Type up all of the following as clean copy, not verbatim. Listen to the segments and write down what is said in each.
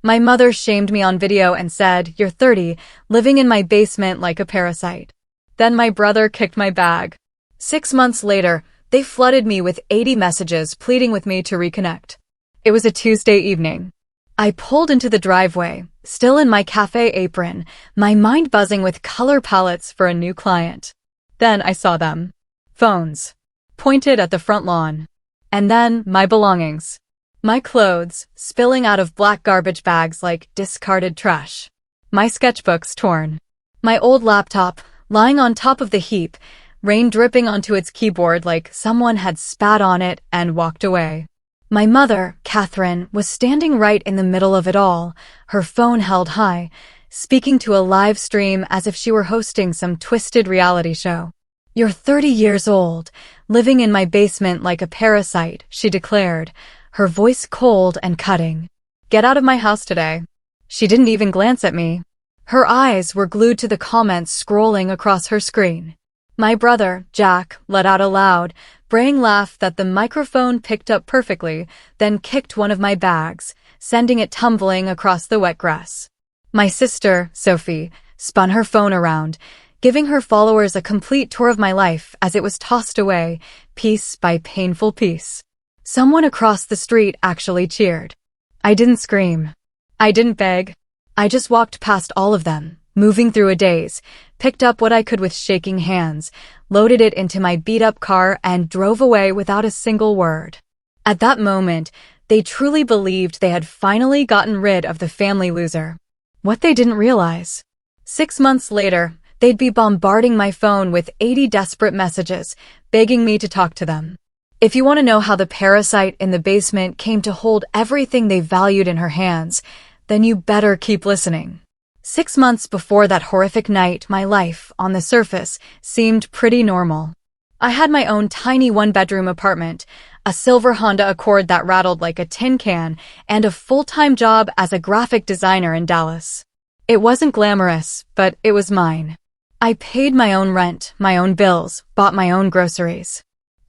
My mother shamed me on video and said, "You're 30, living in my basement like a parasite." Then my brother kicked my bag. 6 months later, they flooded me with 80 messages pleading with me to reconnect. It was a Tuesday evening. I pulled into the driveway, still in my cafe apron, my mind buzzing with color palettes for a new client. Then I saw them. Phones. Pointed at the front lawn. And then my belongings. My clothes, spilling out of black garbage bags like discarded trash. My sketchbooks torn. My old laptop, lying on top of the heap, rain dripping onto its keyboard like someone had spat on it and walked away. My mother, Catherine, was standing right in the middle of it all, her phone held high, speaking to a live stream as if she were hosting some twisted reality show. "You're 30 years old, living in my basement like a parasite," she declared, her voice cold and cutting. "Get out of my house today." She didn't even glance at me. Her eyes were glued to the comments scrolling across her screen. My brother, Jack, let out a loud, braying laugh that the microphone picked up perfectly, then kicked one of my bags, sending it tumbling across the wet grass. My sister, Sophie, spun her phone around, giving her followers a complete tour of my life as it was tossed away, piece by painful piece. Someone across the street actually cheered. I didn't scream. I didn't beg. I just walked past all of them, moving through a daze, picked up what I could with shaking hands, loaded it into my beat-up car, and drove away without a single word. At that moment, they truly believed they had finally gotten rid of the family loser. What they didn't realize. 6 months later, they'd be bombarding my phone with 80 desperate messages, begging me to talk to them. If you want to know how the parasite in the basement came to hold everything they valued in her hands, then you better keep listening. 6 months before that horrific night, my life, on the surface, seemed pretty normal. I had my own tiny one-bedroom apartment, a silver Honda Accord that rattled like a tin can, and a full-time job as a graphic designer in Dallas. It wasn't glamorous, but it was mine. I paid my own rent, my own bills, bought my own groceries.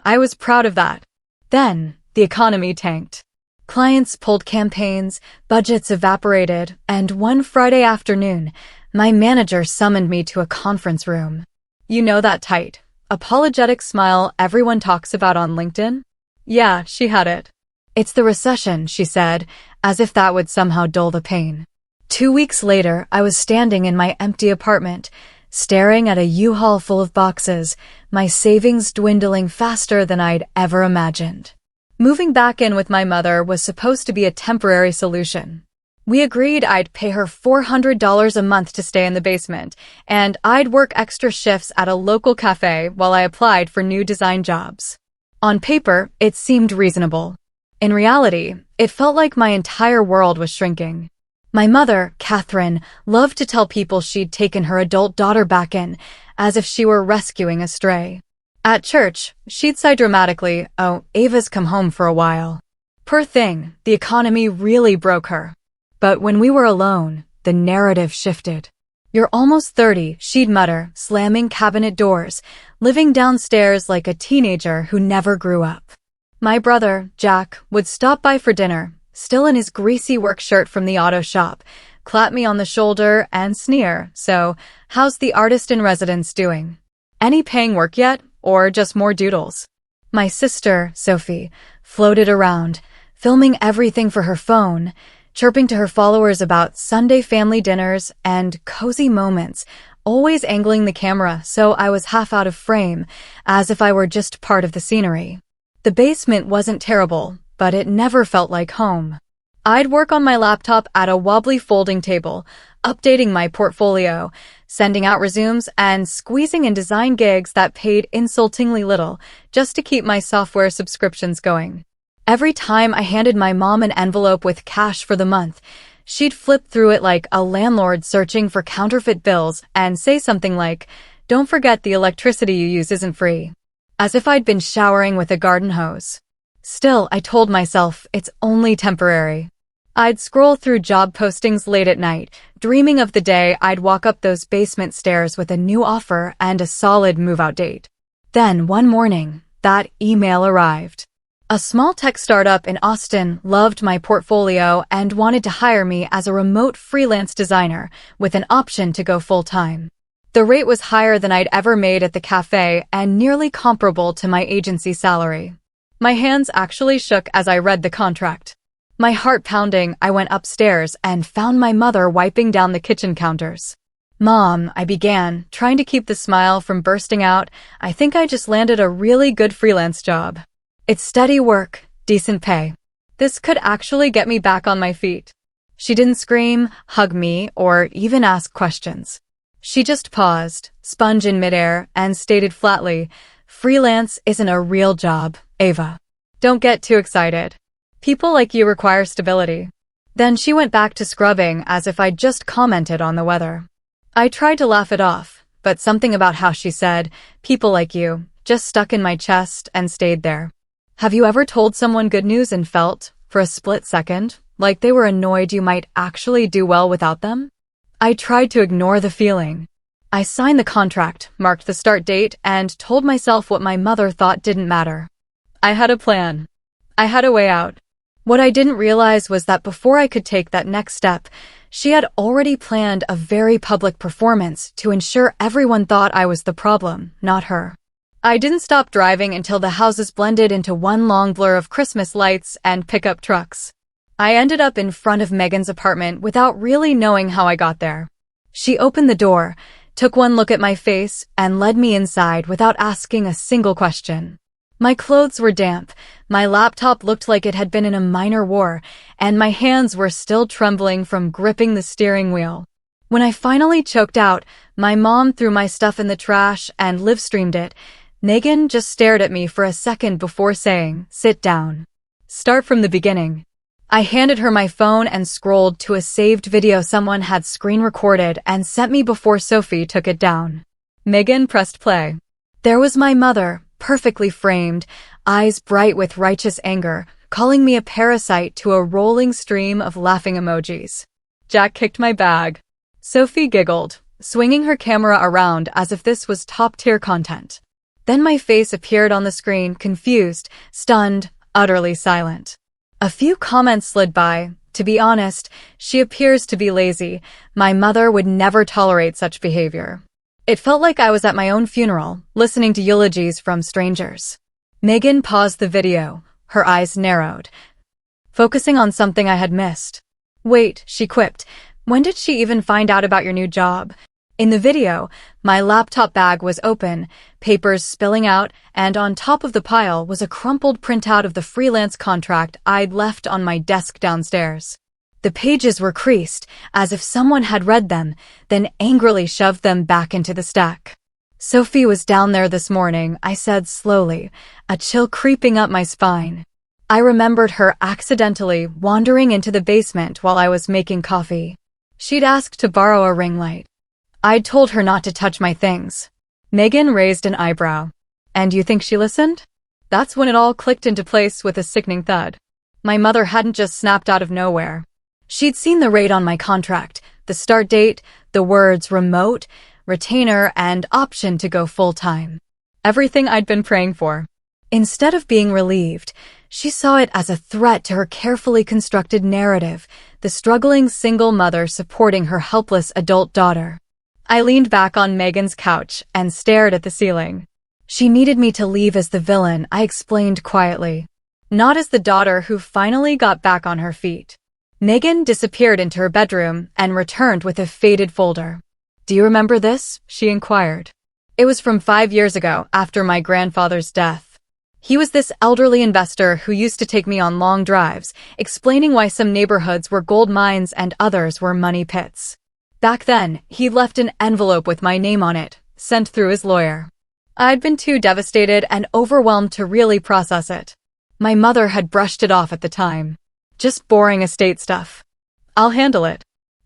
I was proud of that. Then, the economy tanked. Clients pulled campaigns, budgets evaporated, and one Friday afternoon, my manager summoned me to a conference room. You know that tight, apologetic smile everyone talks about on LinkedIn? Yeah, she had it. "It's the recession," she said, as if that would somehow dull the pain. 2 weeks later, I was standing in my empty apartment, staring at a U-Haul full of boxes, my savings dwindling faster than I'd ever imagined. Moving back in with my mother was supposed to be a temporary solution. We agreed I'd pay her $400 a month to stay in the basement, and I'd work extra shifts at a local cafe while I applied for new design jobs. On paper, it seemed reasonable. In reality, it felt like my entire world was shrinking. My mother, Catherine, loved to tell people she'd taken her adult daughter back in, as if she were rescuing a stray. At church, she'd sigh dramatically, "Oh, Ava's come home for a while." Poor thing, the economy really broke her. But when we were alone, the narrative shifted. "You're almost 30, she'd mutter, slamming cabinet doors, living downstairs like a teenager who never grew up. My brother, Jack, would stop by for dinner, still in his greasy work shirt from the auto shop, clap me on the shoulder and sneer, "So, how's the artist-in-residence doing? Any paying work yet? Or just more doodles?" My sister, Sophie, floated around, filming everything for her phone, chirping to her followers about Sunday family dinners and cozy moments, always angling the camera so I was half out of frame, as if I were just part of the scenery. The basement wasn't terrible, but it never felt like home. I'd work on my laptop at a wobbly folding table, updating my portfolio, sending out resumes, and squeezing in design gigs that paid insultingly little just to keep my software subscriptions going. Every time I handed my mom an envelope with cash for the month, she'd flip through it like a landlord searching for counterfeit bills and say something like, "Don't forget the electricity you use isn't free." As if I'd been showering with a garden hose. Still, I told myself it's only temporary. I'd scroll through job postings late at night, dreaming of the day I'd walk up those basement stairs with a new offer and a solid move-out date. Then, one morning, that email arrived. A small tech startup in Austin loved my portfolio and wanted to hire me as a remote freelance designer with an option to go full-time. The rate was higher than I'd ever made at the cafe and nearly comparable to my agency salary. My hands actually shook as I read the contract. My heart pounding, I went upstairs and found my mother wiping down the kitchen counters. "Mom," I began, trying to keep the smile from bursting out, "I think I just landed a really good freelance job. It's steady work, decent pay. This could actually get me back on my feet." She didn't scream, hug me, or even ask questions. She just paused, sponge in midair, and stated flatly, "Freelance isn't a real job, Ava. Don't get too excited. People like you require stability." Then she went back to scrubbing as if I'd just commented on the weather. I tried to laugh it off, but something about how she said, "people like you," just stuck in my chest and stayed there. Have you ever told someone good news and felt, for a split second, like they were annoyed you might actually do well without them? I tried to ignore the feeling. I signed the contract, marked the start date, and told myself what my mother thought didn't matter. I had a plan. I had a way out. What I didn't realize was that before I could take that next step, she had already planned a very public performance to ensure everyone thought I was the problem, not her. I didn't stop driving until the houses blended into one long blur of Christmas lights and pickup trucks. I ended up in front of Megan's apartment without really knowing how I got there. She opened the door, took one look at my face, and led me inside without asking a single question. My clothes were damp, my laptop looked like it had been in a minor war, and my hands were still trembling from gripping the steering wheel. When I finally choked out, my mom threw my stuff in the trash and live-streamed it. Megan just stared at me for a second before saying, "Sit down. Start from the beginning." I handed her my phone and scrolled to a saved video someone had screen recorded and sent me before Sophie took it down. Megan pressed play. There was my mother, perfectly framed, eyes bright with righteous anger, calling me a parasite to a rolling stream of laughing emojis. Jack kicked my bag. Sophie giggled, swinging her camera around as if this was top-tier content. Then my face appeared on the screen, confused, stunned, utterly silent. A few comments slid by. To be honest, she appears to be lazy. My mother would never tolerate such behavior. It felt like I was at my own funeral, listening to eulogies from strangers. Megan paused the video, her eyes narrowed, focusing on something I had missed. "Wait," she quipped, "when did she even find out about your new job?" In the video, my laptop bag was open, papers spilling out, and on top of the pile was a crumpled printout of the freelance contract I'd left on my desk downstairs. The pages were creased, as if someone had read them, then angrily shoved them back into the stack. "Sophie was down there this morning," I said slowly, a chill creeping up my spine. I remembered her accidentally wandering into the basement while I was making coffee. She'd asked to borrow a ring light. I'd told her not to touch my things. Megan raised an eyebrow. "And you think she listened?" That's when it all clicked into place with a sickening thud. My mother hadn't just snapped out of nowhere. She'd seen the rate on my contract, the start date, the words remote, retainer, and option to go full-time. Everything I'd been praying for. Instead of being relieved, she saw it as a threat to her carefully constructed narrative, the struggling single mother supporting her helpless adult daughter. I leaned back on Megan's couch and stared at the ceiling. She needed me to leave as the villain, I explained quietly. Not as the daughter who finally got back on her feet. Megan disappeared into her bedroom and returned with a faded folder. "Do you remember this?" she inquired. It was from 5 years ago, after my grandfather's death. He was this elderly investor who used to take me on long drives, explaining why some neighborhoods were gold mines and others were money pits. Back then, he left an envelope with my name on it, sent through his lawyer. I'd been too devastated and overwhelmed to really process it. My mother had brushed it off at the time. Just boring estate stuff. I'll handle it.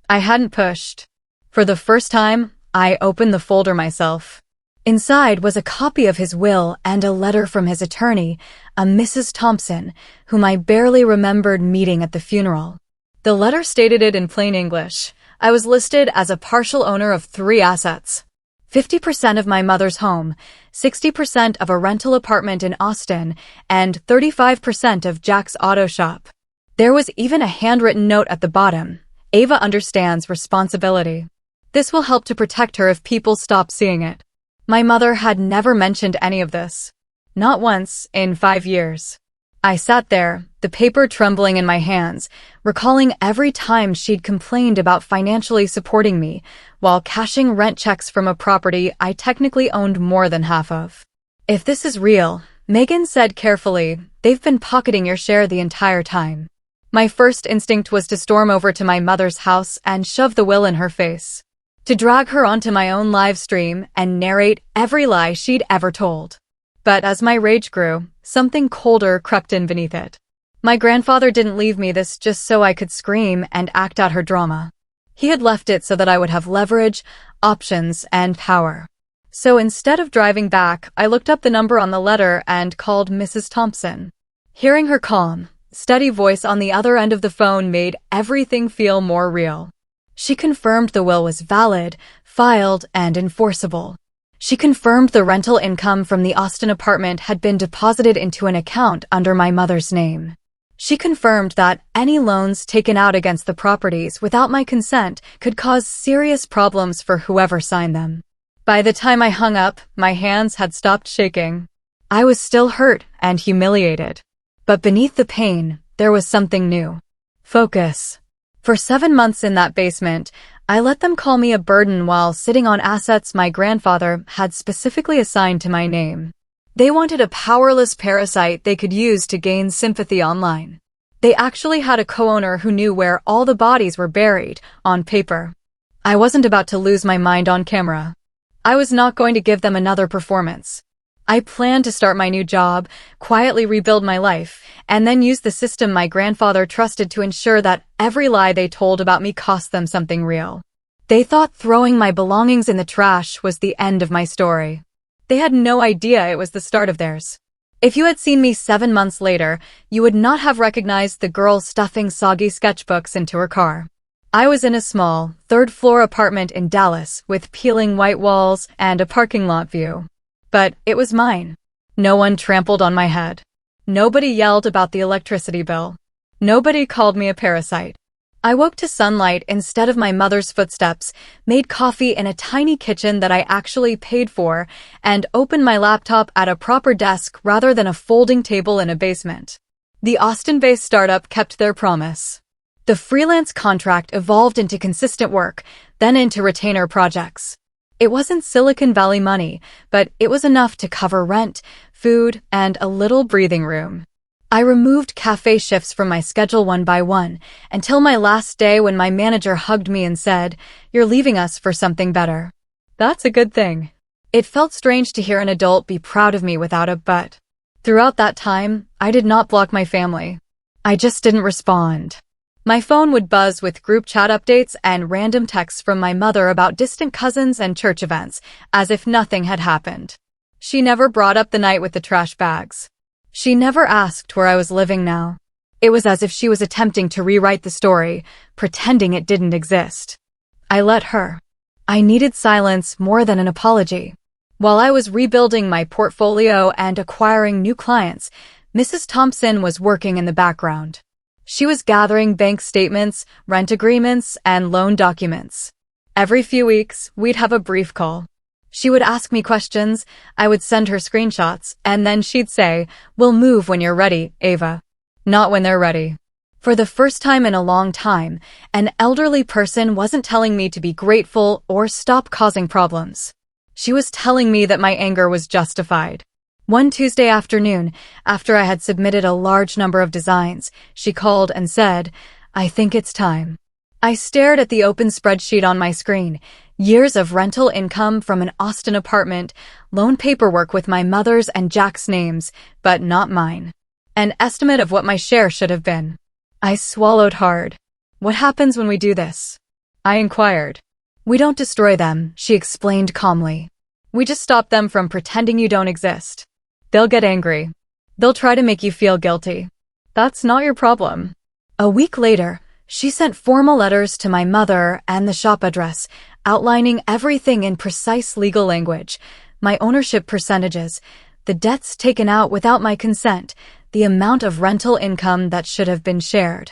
I hadn't pushed. For the first time, I opened the folder myself. Inside was a copy of his will and a letter from his attorney, a Mrs. Thompson, whom I barely remembered meeting at the funeral. The letter stated it in plain English. I was listed as a partial owner of 3 assets. 50% of my mother's home, 60% of a rental apartment in Austin, and 35% of Jack's auto shop. There was even a handwritten note at the bottom. Ava understands responsibility. This will help to protect her if people stop seeing it. My mother had never mentioned any of this. Not once in 5 years. I sat there, the paper trembling in my hands, recalling every time she'd complained about financially supporting me while cashing rent checks from a property I technically owned more than half of. If this is real, Megan said carefully, they've been pocketing your share the entire time. My first instinct was to storm over to my mother's house and shove the will in her face. To drag her onto my own live stream and narrate every lie she'd ever told. But as my rage grew, something colder crept in beneath it. My grandfather didn't leave me this just so I could scream and act out her drama. He had left it so that I would have leverage, options, and power. So instead of driving back, I looked up the number on the letter and called Mrs. Thompson. Hearing her calm, steady voice on the other end of the phone made everything feel more real. She confirmed the will was valid, filed, and enforceable. She confirmed the rental income from the Austin apartment had been deposited into an account under my mother's name. She confirmed that any loans taken out against the properties without my consent could cause serious problems for whoever signed them. By the time I hung up, my hands had stopped shaking. I was still hurt and humiliated. But beneath the pain, there was something new. Focus. For 7 months in that basement, I let them call me a burden while sitting on assets my grandfather had specifically assigned to my name. They wanted a powerless parasite they could use to gain sympathy online. They actually had a co-owner who knew where all the bodies were buried, on paper. I wasn't about to lose my mind on camera. I was not going to give them another performance. I planned to start my new job, quietly rebuild my life, and then use the system my grandfather trusted to ensure that every lie they told about me cost them something real. They thought throwing my belongings in the trash was the end of my story. They had no idea it was the start of theirs. If you had seen me 7 months later, you would not have recognized the girl stuffing soggy sketchbooks into her car. I was in a small, third-floor apartment in Dallas with peeling white walls and a parking lot view. But it was mine. No one trampled on my head. Nobody yelled about the electricity bill. Nobody called me a parasite. I woke to sunlight instead of my mother's footsteps, made coffee in a tiny kitchen that I actually paid for, and opened my laptop at a proper desk rather than a folding table in a basement. The Austin-based startup kept their promise. The freelance contract evolved into consistent work, then into retainer projects. It wasn't Silicon Valley money, but it was enough to cover rent, food, and a little breathing room. I removed cafe shifts from my schedule one by one, until my last day when my manager hugged me and said, "You're leaving us for something better." That's a good thing. It felt strange to hear an adult be proud of me without a but. Throughout that time, I did not block my family. I just didn't respond. My phone would buzz with group chat updates and random texts from my mother about distant cousins and church events, as if nothing had happened. She never brought up the night with the trash bags. She never asked where I was living now. It was as if she was attempting to rewrite the story, pretending it didn't exist. I let her. I needed silence more than an apology. While I was rebuilding my portfolio and acquiring new clients, Mrs. Thompson was working in the background. She was gathering bank statements, rent agreements, and loan documents. Every few weeks, we'd have a brief call. She would ask me questions, I would send her screenshots, and then she'd say, "We'll move when you're ready, Ava." Not when they're ready. For the first time in a long time, an elderly person wasn't telling me to be grateful or stop causing problems. She was telling me that my anger was justified. One Tuesday afternoon, after I had submitted a large number of designs, she called and said, "I think it's time." I stared at the open spreadsheet on my screen. Years of rental income from an Austin apartment, loan paperwork with my mother's and Jack's names, but not mine. An estimate of what my share should have been. I swallowed hard. "What happens when we do this?" I inquired. "We don't destroy them," she explained calmly. "We just stop them from pretending you don't exist. They'll get angry. They'll try to make you feel guilty. That's not your problem." A week later, she sent formal letters to my mother and the shop address, outlining everything in precise legal language. my ownership percentages, the debts taken out without my consent, the amount of rental income that should have been shared,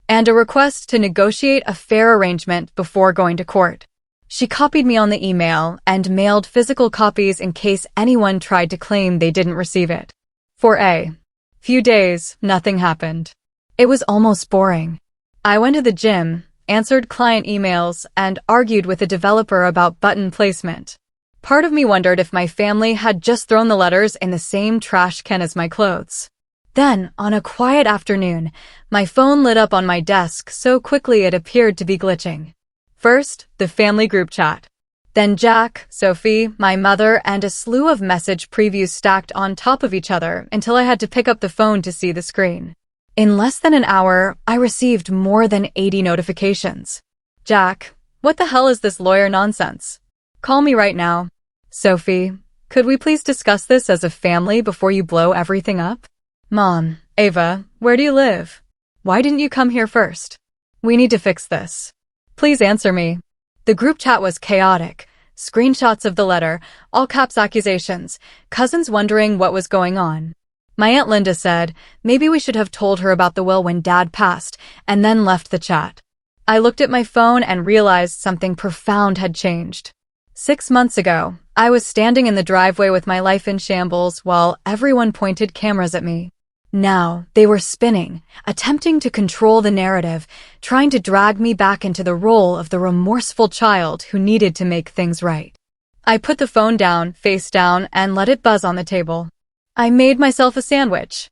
and a request to negotiate a fair arrangement before going to court. She copied me on the email and mailed physical copies in case anyone tried to claim they didn't receive it. For a few days, nothing happened. It was almost boring. I went to the gym, answered client emails, and argued with a developer about button placement. Part of me wondered if my family had just thrown the letters in the same trash can as my clothes. Then, on a quiet afternoon, my phone lit up on my desk so quickly it appeared to be glitching. First, the family group chat. Then Jack, Sophie, my mother, and a slew of message previews stacked on top of each other until I had to pick up the phone to see the screen. In less than an hour, I received more than 80 notifications. Jack, what the hell is this lawyer nonsense? Call me right now. Sophie, could we please discuss this as a family before you blow everything up? Mom, Ava, where do you live? Why didn't you come here first? We need to fix this. Please answer me. The group chat was chaotic. Screenshots of the letter, all caps accusations, cousins wondering what was going on. My Aunt Linda said, maybe we should have told her about the will when Dad passed, and then left the chat. I looked at my phone and realized something profound had changed. 6 months ago, I was standing in the driveway with my life in shambles while everyone pointed cameras at me. Now, they were spinning, attempting to control the narrative, trying to drag me back into the role of the remorseful child who needed to make things right. I put the phone down, face down, and let it buzz on the table. I made myself a sandwich.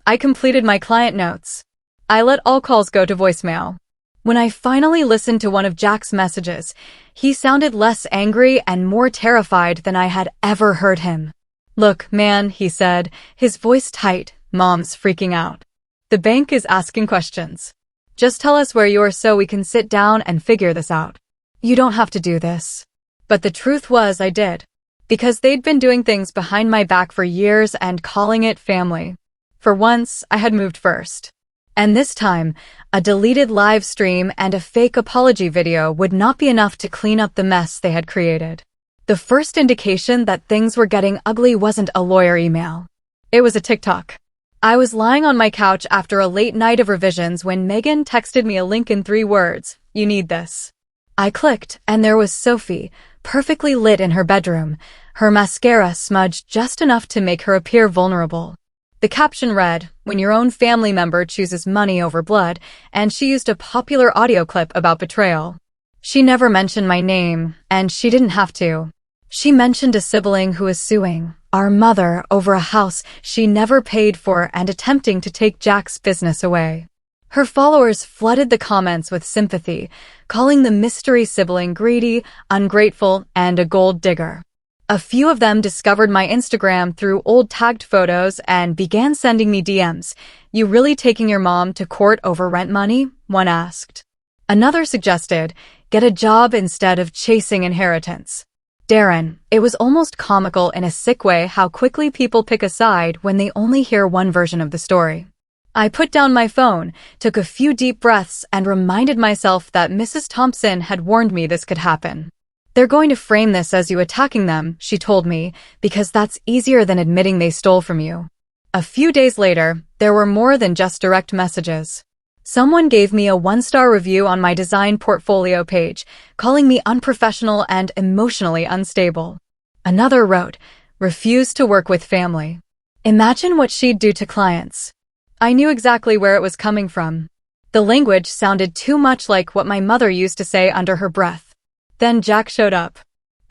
I completed my client notes. I let all calls go to voicemail. When I finally listened to one of Jack's messages, he sounded less angry and more terrified than I had ever heard him. Look, man, he said, his voice tight. Mom's freaking out. The bank is asking questions. Just tell us where you are so we can sit down and figure this out. You don't have to do this. But the truth was I did. Because they'd been doing things behind my back for years and calling it family. For once, I had moved first. And this time, a deleted live stream and a fake apology video would not be enough to clean up the mess they had created. The first indication that things were getting ugly wasn't a lawyer email. It was a TikTok. I was lying on my couch after a late night of revisions when Megan texted me a link in 3 words, "You need this." I clicked, and there was Sophie, perfectly lit in her bedroom, her mascara smudged just enough to make her appear vulnerable. The caption read, "When your own family member chooses money over blood," and she used a popular audio clip about betrayal. She never mentioned my name, and she didn't have to. She mentioned a sibling who is suing our mother over a house she never paid for and attempting to take Jack's business away. Her followers flooded the comments with sympathy, calling the mystery sibling greedy, ungrateful, and a gold digger. A few of them discovered my Instagram through old tagged photos and began sending me DMs. "You really taking your mom to court over rent money?" one asked. Another suggested, "Get a job instead of chasing inheritance." Darren, it was almost comical in a sick way how quickly people pick a side when they only hear one version of the story. I put down my phone, took a few deep breaths, and reminded myself that Mrs. Thompson had warned me this could happen. "They're going to frame this as you attacking them," she told me, "because that's easier than admitting they stole from you." A few days later, there were more than just direct messages. Someone gave me a 1-star review on my design portfolio page, calling me unprofessional and emotionally unstable. Another wrote, "Refuse to work with family." Imagine what she'd do to clients. I knew exactly where it was coming from. The language sounded too much like what my mother used to say under her breath. Then Jack showed up.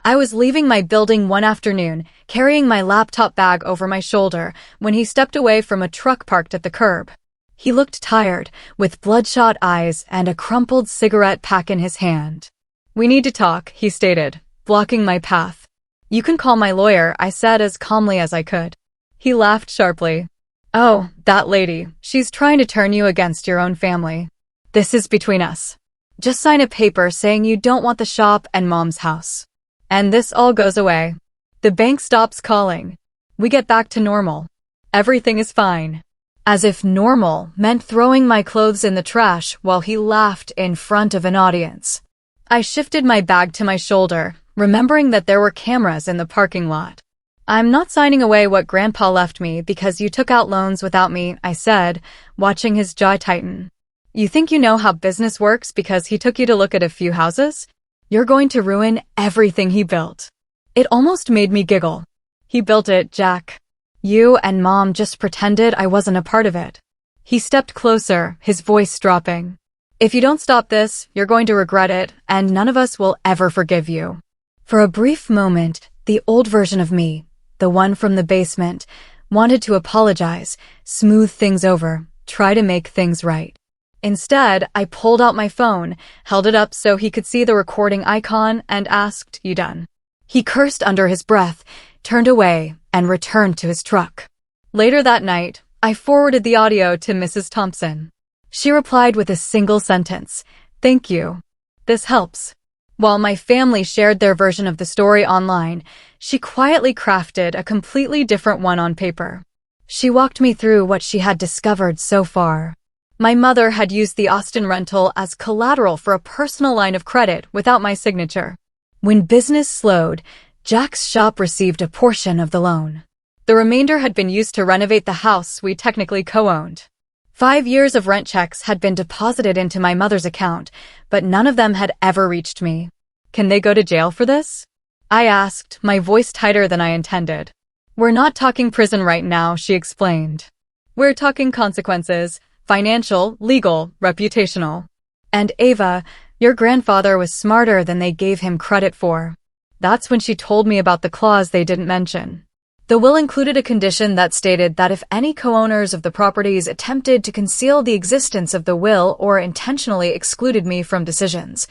I was leaving my building one afternoon, carrying my laptop bag over my shoulder, when he stepped away from a truck parked at the curb. He looked tired, with bloodshot eyes and a crumpled cigarette pack in his hand. "We need to talk," he stated, blocking my path. "You can call my lawyer," I said as calmly as I could. He laughed sharply. "Oh, that lady, she's trying to turn you against your own family. This is between us. Just sign a paper saying you don't want the shop and Mom's house. And this all goes away. The bank stops calling. We get back to normal. Everything is fine." As if normal meant throwing my clothes in the trash while he laughed in front of an audience. I shifted my bag to my shoulder, remembering that there were cameras in the parking lot. I'm not signing away what Grandpa left me because you took out loans without me, I said, watching his jaw tighten. You think you know how business works because he took you to look at a few houses? You're going to ruin everything he built. It almost made me giggle. He built it, Jack. You and Mom just pretended I wasn't a part of it. He stepped closer, his voice dropping. If you don't stop this, you're going to regret it, and none of us will ever forgive you. For a brief moment, the old version of me, the one from the basement, wanted to apologize, smooth things over, try to make things right. Instead, I pulled out my phone, held it up so he could see the recording icon, and asked, "You done?" He cursed under his breath, turned away, and returned to his truck. Later that night, I forwarded the audio to Mrs. Thompson. She replied with a single sentence, "Thank you. This helps." While my family shared their version of the story online, she quietly crafted a completely different one on paper. She walked me through what she had discovered so far. My mother had used the Austin rental as collateral for a personal line of credit without my signature. When business slowed, Jack's shop received a portion of the loan. The remainder had been used to renovate the house we technically co-owned. 5 years of rent checks had been deposited into my mother's account, but none of them had ever reached me. Can they go to jail for this? I asked, my voice tighter than I intended. We're not talking prison right now, she explained. We're talking consequences, financial, legal, reputational. And Ava, your grandfather was smarter than they gave him credit for. That's when she told me about the clause they didn't mention. The will included a condition that stated that if any co-owners of the properties attempted to conceal the existence of the will or intentionally excluded me from decisions,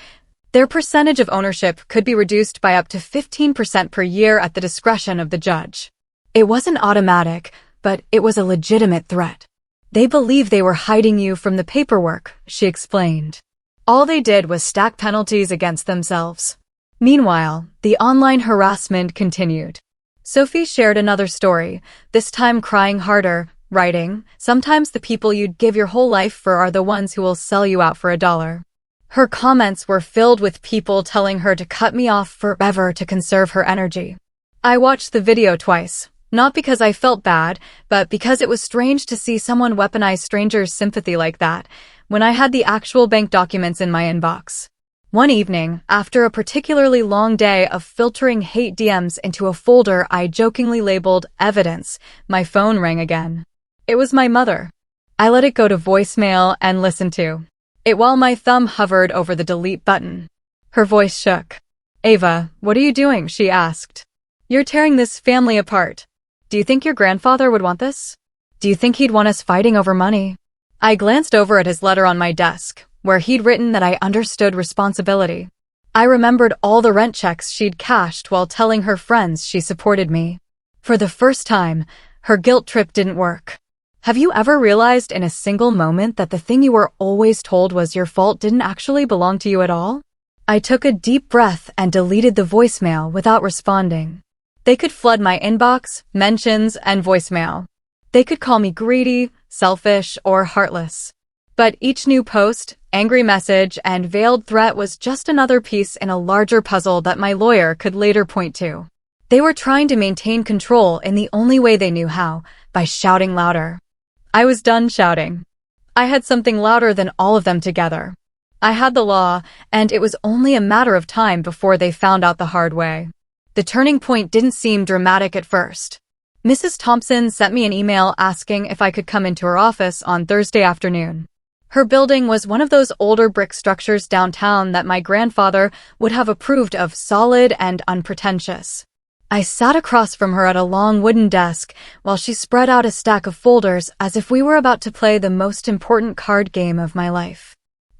their percentage of ownership could be reduced by up to 15% per year at the discretion of the judge. It wasn't automatic, but it was a legitimate threat. They believed they were hiding you from the paperwork, she explained. All they did was stack penalties against themselves. Meanwhile, the online harassment continued. Sophie shared another story, this time crying harder, writing, "Sometimes the people you'd give your whole life for are the ones who will sell you out for $1. Her comments were filled with people telling her to cut me off forever to conserve her energy. I watched the video twice, not because I felt bad, but because it was strange to see someone weaponize strangers' sympathy like that, when I had the actual bank documents in my inbox. One evening, after a particularly long day of filtering hate DMs into a folder I jokingly labeled evidence, my phone rang again. It was my mother. I let it go to voicemail and listened to it while my thumb hovered over the delete button. Her voice shook. "Ava, what are you doing?" she asked. "You're tearing this family apart. Do you think your grandfather would want this? Do you think he'd want us fighting over money?" I glanced over at his letter on my desk, where he'd written that I understood responsibility. I remembered all the rent checks she'd cashed while telling her friends she supported me. For the first time, her guilt trip didn't work. Have you ever realized in a single moment that the thing you were always told was your fault didn't actually belong to you at all? I took a deep breath and deleted the voicemail without responding. They could flood my inbox, mentions, and voicemail. They could call me greedy, selfish, or heartless. But each new post, angry message, and veiled threat was just another piece in a larger puzzle that my lawyer could later point to. They were trying to maintain control in the only way they knew how, by shouting louder. I was done shouting. I had something louder than all of them together. I had the law, and it was only a matter of time before they found out the hard way. The turning point didn't seem dramatic at first. Mrs. Thompson sent me an email asking if I could come into her office on Thursday afternoon. Her building was one of those older brick structures downtown that my grandfather would have approved of, solid and unpretentious. I sat across from her at a long wooden desk while she spread out a stack of folders as if we were about to play the most important card game of my life.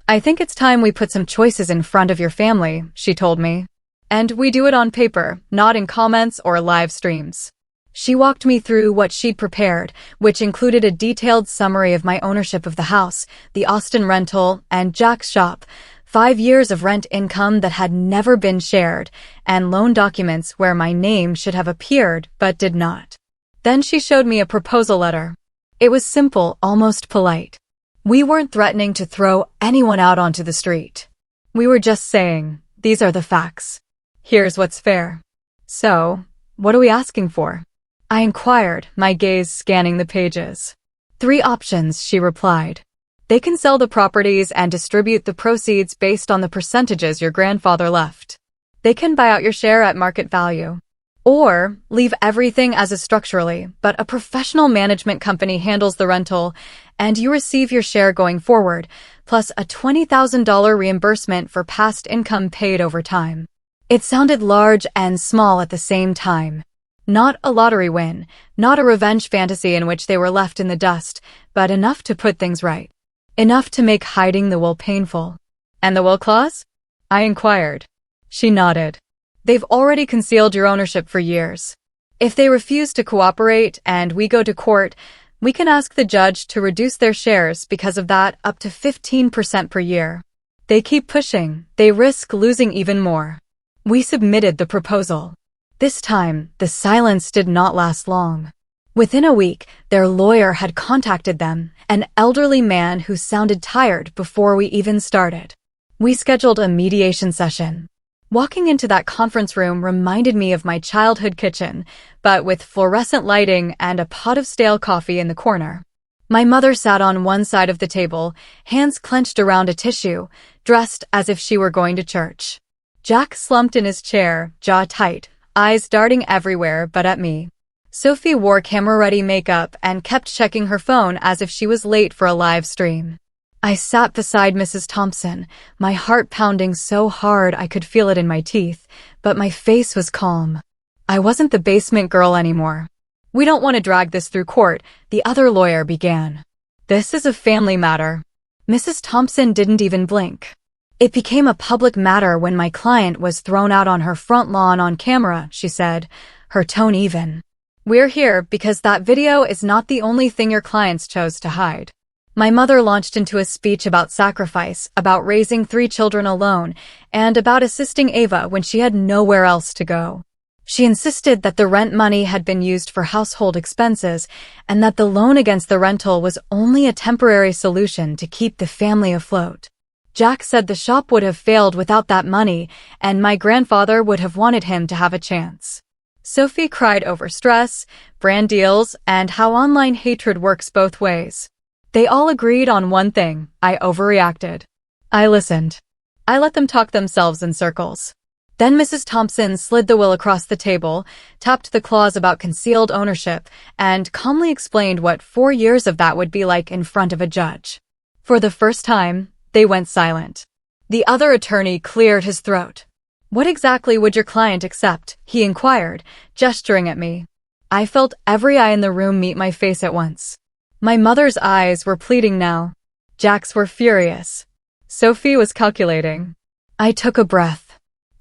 "I think it's time we put some choices in front of your family," she told me. "And we do it on paper, not in comments or live streams." She walked me through what she'd prepared, which included a detailed summary of my ownership of the house, the Austin rental, and Jack's shop, 5 years of rent income that had never been shared, and loan documents where my name should have appeared but did not. Then she showed me a proposal letter. It was simple, almost polite. We weren't threatening to throw anyone out onto the street. We were just saying, these are the facts. Here's what's fair. So, what are we asking for? I inquired, my gaze scanning the pages. 3 options, she replied. They can sell the properties and distribute the proceeds based on the percentages your grandfather left. They can buy out your share at market value. Or leave everything as is structurally, but a professional management company handles the rental, and you receive your share going forward, plus a $20,000 reimbursement for past income paid over time. It sounded large and small at the same time. Not a lottery win, not a revenge fantasy in which they were left in the dust, but enough to put things right. Enough to make hiding the will painful. And the will clause? I inquired. She nodded. They've already concealed your ownership for years. If they refuse to cooperate and we go to court, we can ask the judge to reduce their shares because of that up to 15% per year. They keep pushing, they risk losing even more. We submitted the proposal. This time, the silence did not last long. Within a week, their lawyer had contacted them, an elderly man who sounded tired before we even started. We scheduled a mediation session. Walking into that conference room reminded me of my childhood kitchen, but with fluorescent lighting and a pot of stale coffee in the corner. My mother sat on one side of the table, hands clenched around a tissue, dressed as if she were going to church. Jack slumped in his chair, jaw tight, eyes darting everywhere but at me. Sophie wore camera-ready makeup and kept checking her phone as if she was late for a live stream. I sat beside Mrs. Thompson, my heart pounding so hard I could feel it in my teeth, but my face was calm. I wasn't the basement girl anymore. We don't want to drag this through court, the other lawyer began. This is a family matter. Mrs. Thompson didn't even blink. It became a public matter when my client was thrown out on her front lawn on camera, she said, her tone even. We're here because that video is not the only thing your clients chose to hide. My mother launched into a speech about sacrifice, about raising 3 children alone, and about assisting Ava when she had nowhere else to go. She insisted that the rent money had been used for household expenses and that the loan against the rental was only a temporary solution to keep the family afloat. Jack said the shop would have failed without that money, and my grandfather would have wanted him to have a chance. Sophie cried over stress, brand deals, and how online hatred works both ways. They all agreed on one thing: I overreacted. I listened. I let them talk themselves in circles. Then Mrs. Thompson slid the will across the table, tapped the clause about concealed ownership, and calmly explained what 4 years of that would be like in front of a judge. For the first time, they went silent. The other attorney cleared his throat. What exactly would your client accept? He inquired, gesturing at me. I felt every eye in the room meet my face at once. My mother's eyes were pleading now. Jack's were furious. Sophie was calculating. I took a breath.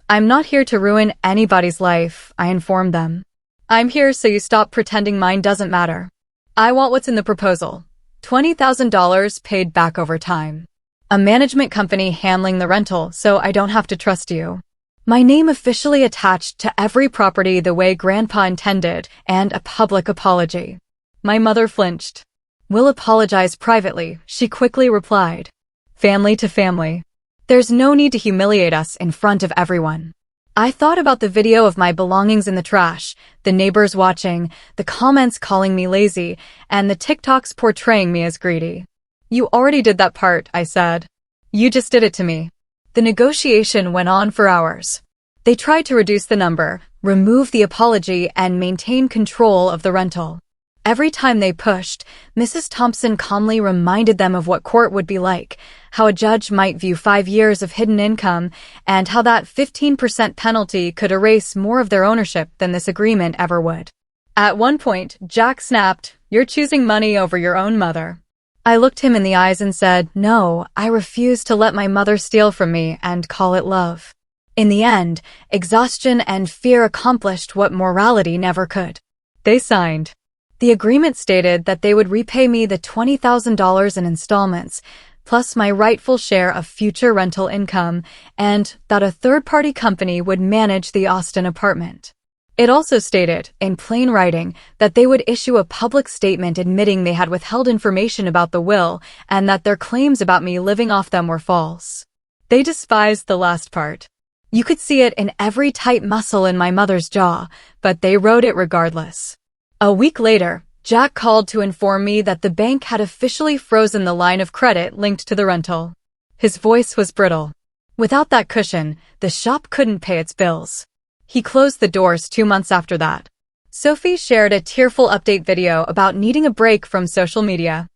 I'm not here to ruin anybody's life, I informed them. I'm here so you stop pretending mine doesn't matter. I want what's in the proposal. $20,000 paid back over time. A management company handling the rental so I don't have to trust you. My name officially attached to every property the way Grandpa intended, and a public apology. My mother flinched. We'll apologize privately, she quickly replied. Family to family. There's no need to humiliate us in front of everyone. I thought about the video of my belongings in the trash, the neighbors watching, the comments calling me lazy, and the TikToks portraying me as greedy. You already did that part, I said. You just did it to me. The negotiation went on for hours. They tried to reduce the number, remove the apology, and maintain control of the rental. Every time they pushed, Mrs. Thompson calmly reminded them of what court would be like, how a judge might view 5 years of hidden income, and how that 15% penalty could erase more of their ownership than this agreement ever would. At one point, Jack snapped, "You're choosing money over your own mother." I looked him in the eyes and said, "No, I refuse to let my mother steal from me and call it love." In the end, exhaustion and fear accomplished what morality never could. They signed. The agreement stated that they would repay me the $20,000 in installments, plus my rightful share of future rental income, and that a third-party company would manage the Austin apartment. It also stated, in plain writing, that they would issue a public statement admitting they had withheld information about the will and that their claims about me living off them were false. They despised the last part. You could see it in every tight muscle in my mother's jaw, but they wrote it regardless. A week later, Jack called to inform me that the bank had officially frozen the line of credit linked to the rental. His voice was brittle. Without that cushion, the shop couldn't pay its bills. He closed the doors 2 months after that. Sophie shared a tearful update video about needing a break from social media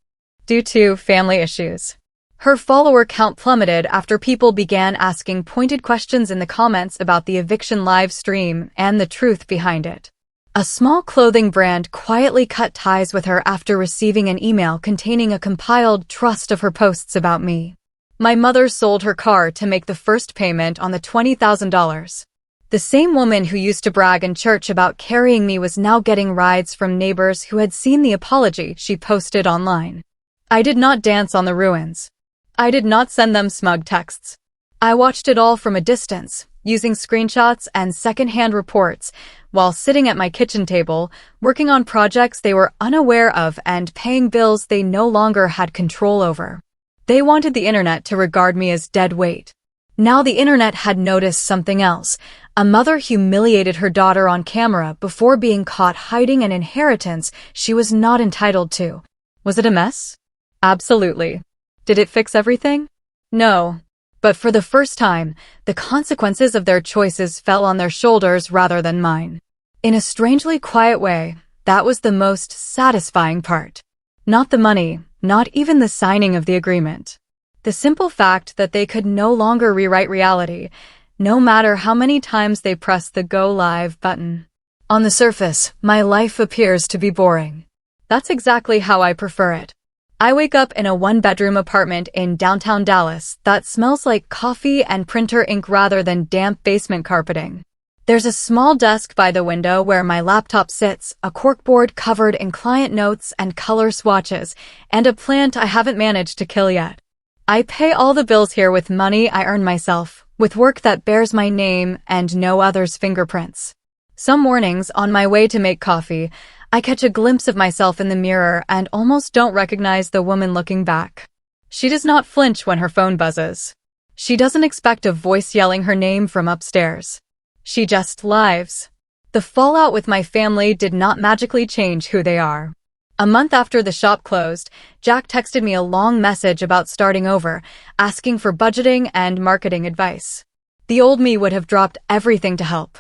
due to family issues. Her follower count plummeted after people began asking pointed questions in the comments about the eviction live stream and the truth behind it. A small clothing brand quietly cut ties with her after receiving an email containing a compiled trust of her posts about me. My mother sold her car to make the first payment on the $20,000. The same woman who used to brag in church about carrying me was now getting rides from neighbors who had seen the apology she posted online. I did not dance on the ruins. I did not send them smug texts. I watched it all from a distance, using screenshots and secondhand reports, while sitting at my kitchen table, working on projects they were unaware of and paying bills they no longer had control over. They wanted the internet to regard me as dead weight. Now the internet had noticed something else. A mother humiliated her daughter on camera before being caught hiding an inheritance she was not entitled to. Was it a mess? Absolutely. Did it fix everything? No. But for the first time, the consequences of their choices fell on their shoulders rather than mine. In a strangely quiet way, that was the most satisfying part. Not the money, not even the signing of the agreement. The simple fact that they could no longer rewrite reality, no matter how many times they pressed the go live button. On the surface, my life appears to be boring. That's exactly how I prefer it. I wake up in a one-bedroom apartment in downtown Dallas that smells like coffee and printer ink rather than damp basement carpeting. There's a small desk by the window where my laptop sits, a corkboard covered in client notes and color swatches, and a plant I haven't managed to kill yet. I pay all the bills here with money I earn myself, with work that bears my name and no other's fingerprints. Some mornings, on my way to make coffee, I catch a glimpse of myself in the mirror and almost don't recognize the woman looking back. She does not flinch when her phone buzzes. She doesn't expect a voice yelling her name from upstairs. She just lives. The fallout with my family did not magically change who they are. A month after the shop closed, Jack texted me a long message about starting over, asking for budgeting and marketing advice. The old me would have dropped everything to help.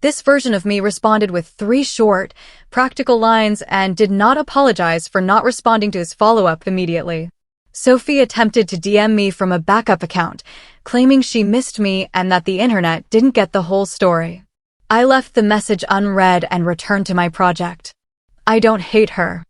This version of me responded with 3 short, practical lines and did not apologize for not responding to his follow-up immediately. Sophie attempted to DM me from a backup account, claiming she missed me and that the internet didn't get the whole story. I left the message unread and returned to my project. I don't hate her.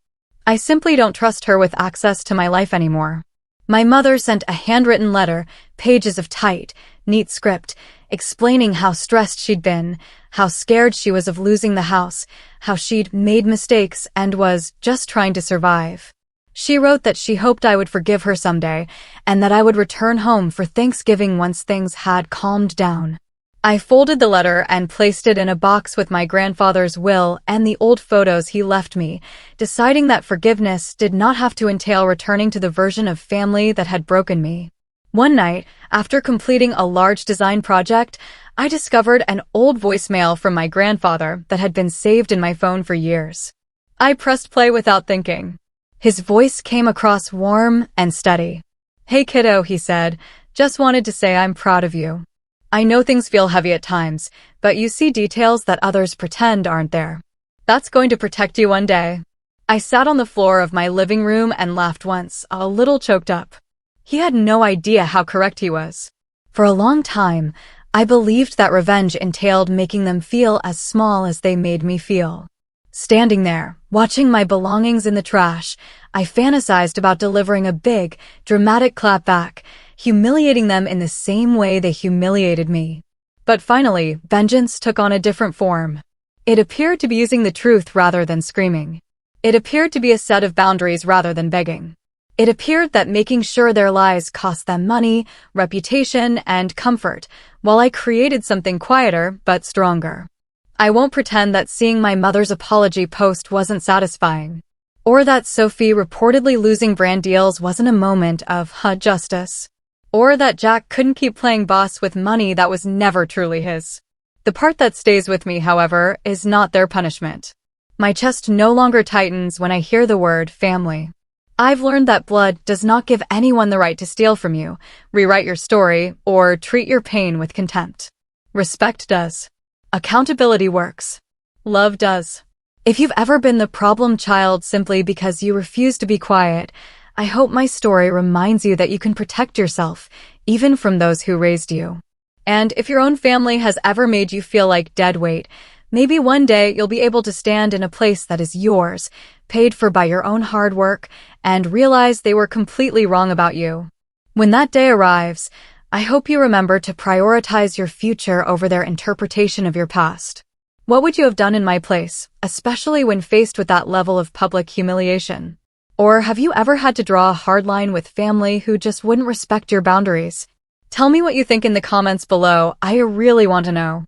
I simply don't trust her with access to my life anymore. My mother sent a handwritten letter, pages of tight, neat script, explaining how stressed she'd been, how scared she was of losing the house, how she'd made mistakes and was just trying to survive. She wrote that she hoped I would forgive her someday, and that I would return home for Thanksgiving once things had calmed down. I folded the letter and placed it in a box with my grandfather's will and the old photos he left me, deciding that forgiveness did not have to entail returning to the version of family that had broken me. One night, after completing a large design project, I discovered an old voicemail from my grandfather that had been saved in my phone for years. I pressed play without thinking. His voice came across warm and steady. "Hey kiddo," he said, "just wanted to say I'm proud of you. I know things feel heavy at times, but you see details that others pretend aren't there. That's going to protect you one day." I sat on the floor of my living room and laughed once, a little choked up. He had no idea how correct he was. For a long time, I believed that revenge entailed making them feel as small as they made me feel. Standing there, watching my belongings in the trash, I fantasized about delivering a big, dramatic clapback, humiliating them in the same way they humiliated me. But finally, vengeance took on a different form. It appeared to be using the truth rather than screaming. It appeared to be a set of boundaries rather than begging. It appeared that making sure their lies cost them money, reputation, and comfort, while I created something quieter but stronger. I won't pretend that seeing my mother's apology post wasn't satisfying, or that Sophie reportedly losing brand deals wasn't a moment of justice, or that Jack couldn't keep playing boss with money that was never truly his. The part that stays with me, however, is not their punishment. My chest no longer tightens when I hear the word family. I've learned that blood does not give anyone the right to steal from you, rewrite your story, or treat your pain with contempt. Respect does. Accountability works. Love does. If you've ever been the problem child simply because you refuse to be quiet, I hope my story reminds you that you can protect yourself, even from those who raised you. And if your own family has ever made you feel like dead weight, maybe one day you'll be able to stand in a place that is yours, paid for by your own hard work, and realize they were completely wrong about you. When that day arrives, I hope you remember to prioritize your future over their interpretation of your past. What would you have done in my place, especially when faced with that level of public humiliation? Or have you ever had to draw a hard line with family who just wouldn't respect your boundaries? Tell me what you think in the comments below. I really want to know.